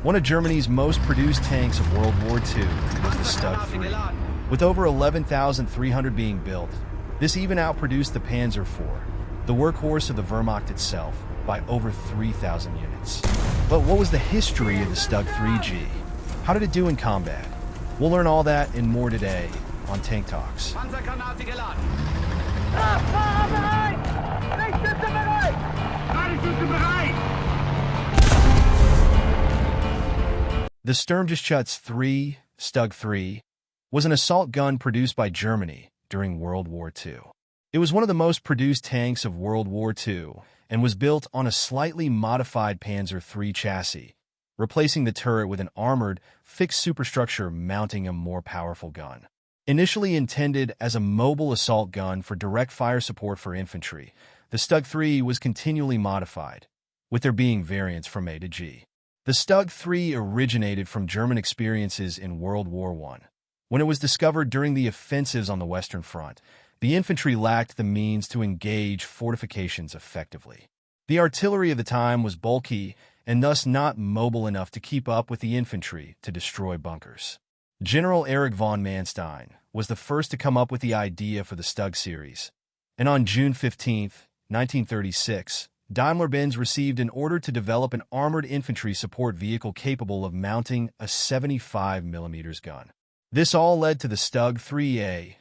One of Germany's most produced tanks of World War II was the StuG-3. With over 11,300 being built, this even outproduced the Panzer IV, the workhorse of the Wehrmacht itself, by over 3,000 units. But what was the history of the StuG-3G? How did it do in combat? We'll learn all that and more today on Tank Talks. The StuG-3, StuG-3, was an assault gun produced by Germany during World War II. It was one of the most produced tanks of World War II and was built on a slightly modified Panzer III chassis, replacing the turret with an armored, fixed superstructure mounting a more powerful gun. Initially intended as a mobile assault gun for direct fire support for infantry, the StuG-3 was continually modified, with there being variants from A to G. The StuG-3 originated from German experiences in World War I. When it was discovered during the offensives on the Western Front, the infantry lacked the means to engage fortifications effectively. The artillery of the time was bulky and thus not mobile enough to keep up with the infantry to destroy bunkers. General Erich von Manstein was the first to come up with the idea for the StuG series, and on June 15, 1936, Daimler-Benz received an order to develop an armored infantry support vehicle capable of mounting a 75mm gun. This all led to the StuG-3A,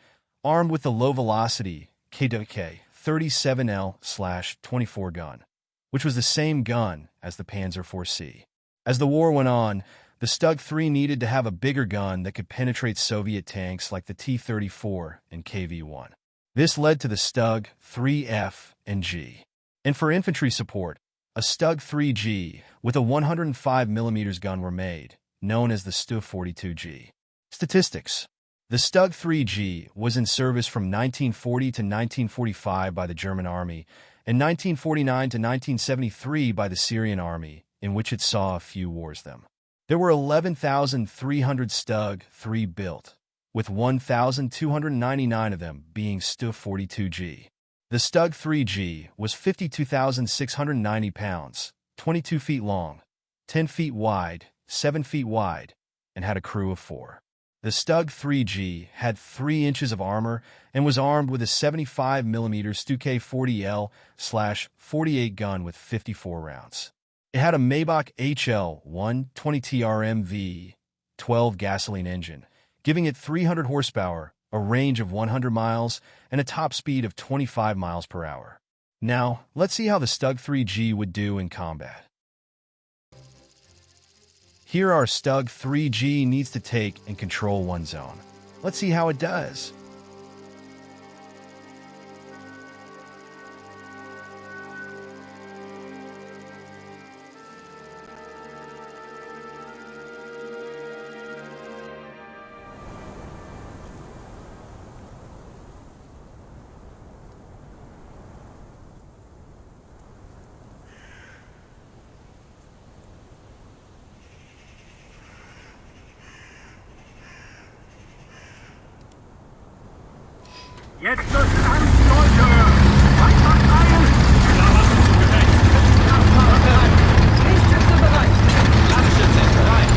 armed with the low-velocity KWK 37L/24 gun, which was the same gun as the Panzer IV-C. As the war went on, the StuG-3 needed to have a bigger gun that could penetrate Soviet tanks like the T-34 and KV-1. This led to the StuG-3F and G. And for infantry support, a StuG-3G with a 105mm gun were made, known as the StuG-42G. Statistics. The StuG-3G was in service from 1940 to 1945 by the German Army and 1949 to 1973 by the Syrian Army, in which it saw a few wars them. There were 11,300 StuG-3 built, with 1,299 of them being StuG-42G. The StuG-3G was 52,690 pounds, 22 feet long, 10 feet wide, 7 feet wide, and had a crew of 4. The StuG-3G had 3 inches of armor and was armed with a 75mm StuK-40L/48 gun with 54 rounds. It had a Maybach HL-120TRM V12 gasoline engine, giving it 300 horsepower, a range of 100 miles, and a top speed of 25 miles per hour. Now, let's see how the StuG-3G would do in combat. Here our StuG-3G needs to take and control one zone. Let's see how it does. Jetzt los an, Leute! Weiter rein! Lichtschütze bereit! Landschütze bereit!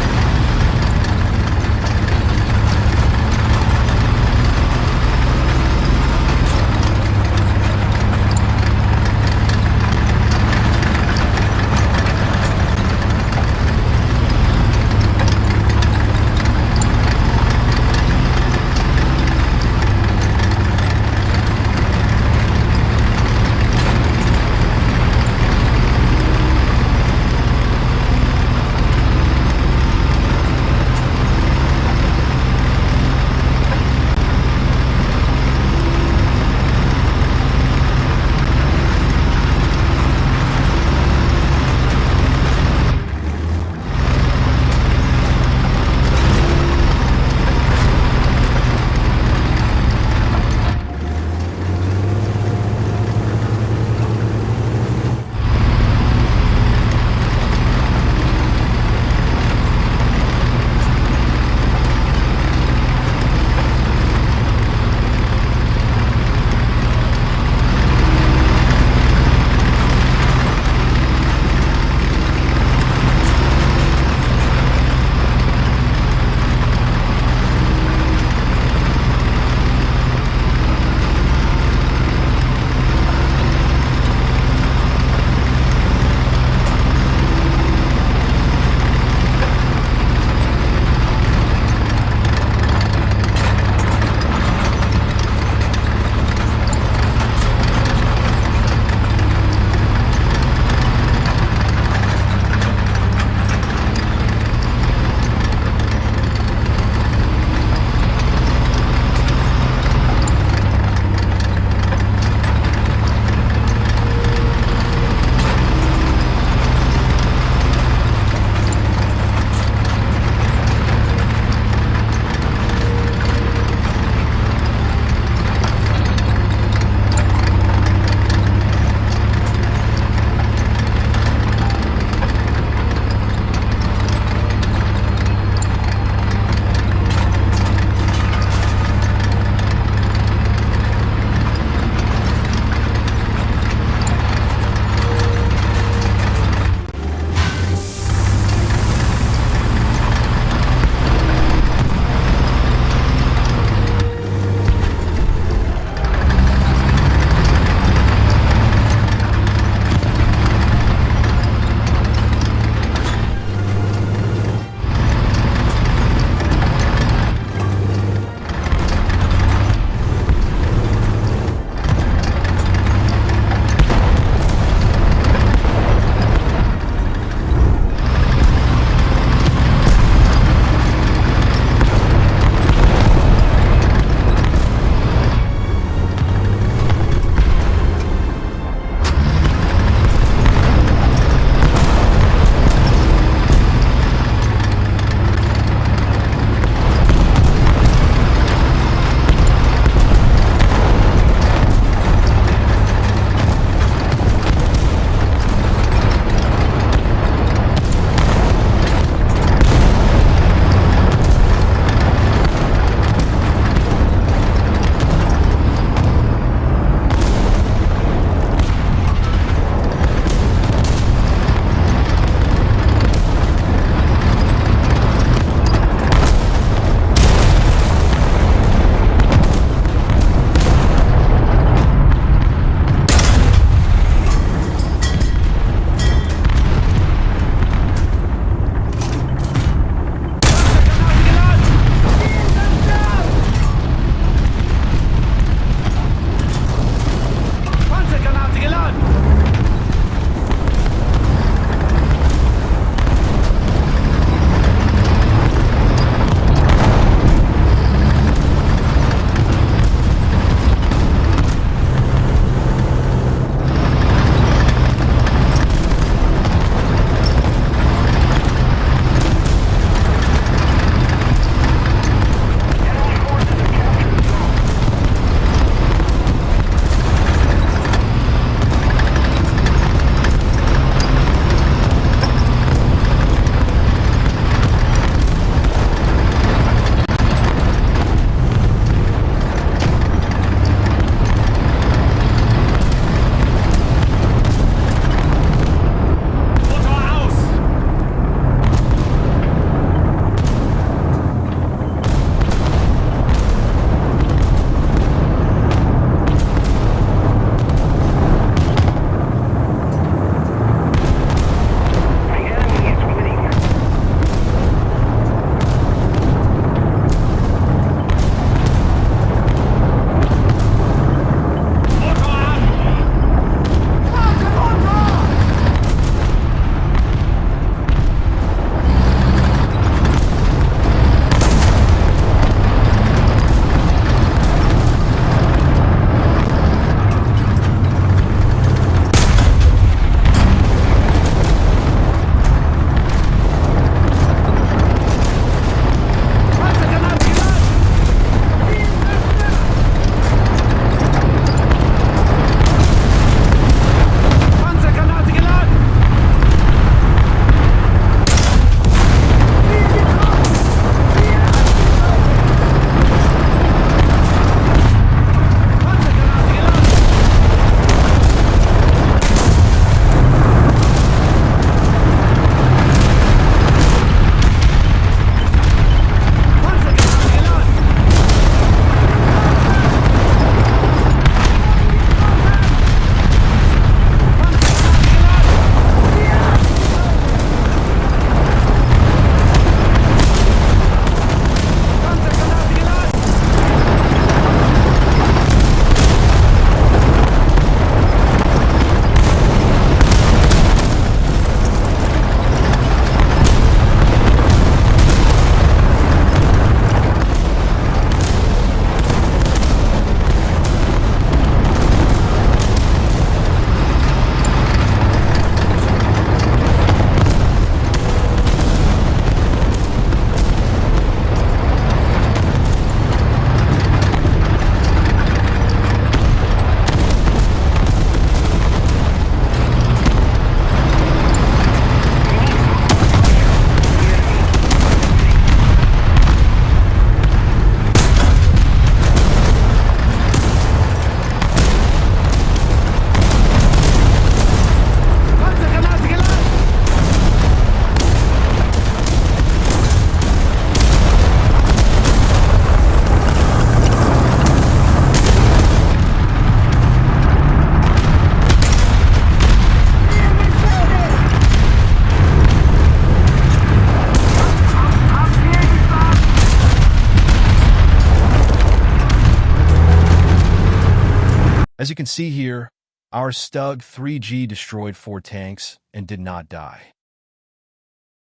As you can see here, our StuG 3G destroyed 4 tanks and did not die.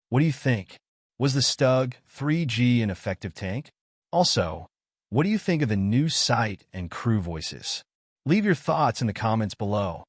What do you think? Was the StuG 3G an effective tank? Also, what do you think of the new sight and crew voices? Leave your thoughts in the comments below.